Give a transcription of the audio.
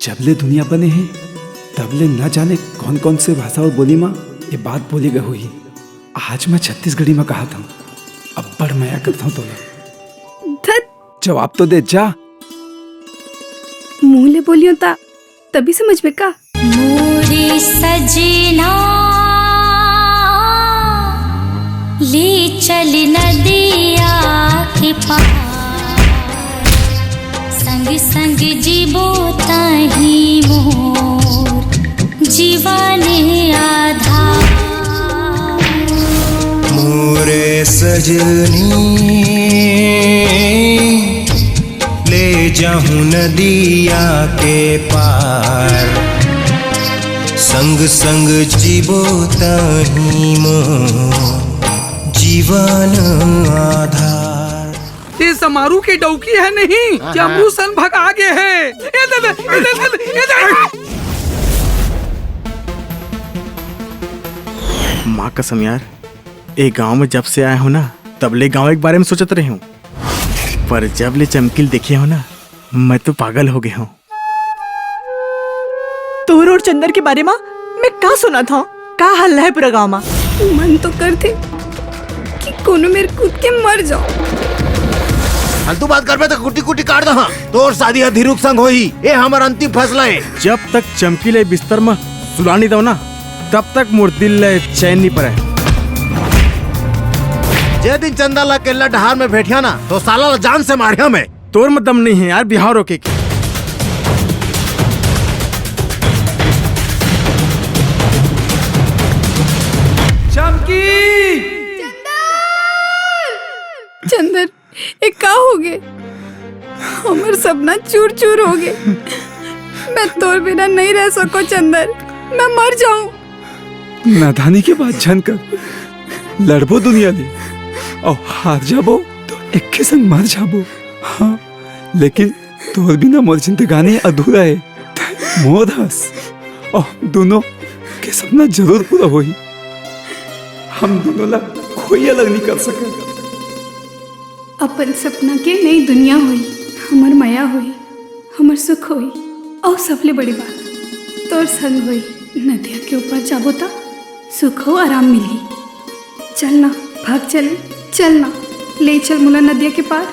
जबले दुनिया बने हैं तबले न जाने कौन कौन से भाषा और बोली माँ ये बात बोली गई हुई। आज मैं छत्तीसगढ़ी में कहा था, अब बड़ मया करता हूँ तो जवाब तो दे जा। मुंह ले बोलियो ता तभी समझ में का। मोरे सजना ले चल नदिया के पार, संग संग जीवो ताही मोर जीवन आधार। मोरे सजनी ले जाऊं नदिया के पार, संग संग जीवो ताही मोर जीवन आधार। ये समारू की डौकी है नहीं, जम्बू सन भग आगे है। माँ कसम यार, एक गांव में जब से आया हूँ ना तबले गांव के बारे में सोचत रही हूँ, पर जब ले चमकील देखे हो ना मैं तो पागल हो गया हूँ। तोर और चंदर के बारे में मैं का सुना था, का हल्ला है पूरा गांव में। मन तो करते कि कोनो मेरे कूद के मर जाओ। फालतू बात करबे तो कुटी कुटी काट दहा। तोर शादी अधीरुक संग होई, ये हमार अंतिम फैसला है। जब तक चमकीले बिस्तर में सुला नहीं दो ना तब तक मोर दिल ले चैन नहीं पड़े। जे दिन चंदा ला केला डहार में बैठिया ना तो साला ला जान से मारिया मैं। तोर में दम नहीं है यार बिहार रोके की। चंदर एक का हो गए, हमार सपना चूर चूर हो गए। मैं तोर बिना नहीं रह सको चंदर, मैं मर जाऊं। नादानी के बाद जानकर लड़बो दुनिया ले और हार जाबो तो एक के संग मर जाबो। हाँ लेकिन तोर बिना मोर जिंदगानी अधूरा है। मोर हंस और दोनों के सपना जरूर पूरा होई। हम दोनों ला कोई अलग नहीं कर सके। अपन सपना के नई दुनिया हुई, हमर माया हुई, हमर सुख हुई और सबले बड़ी बात तोर संग हुई। नदिया के ऊपर जाबो ता सुख हो आराम मिली। चलना भाग चले, चलना ले चल मुला नदिया के पार।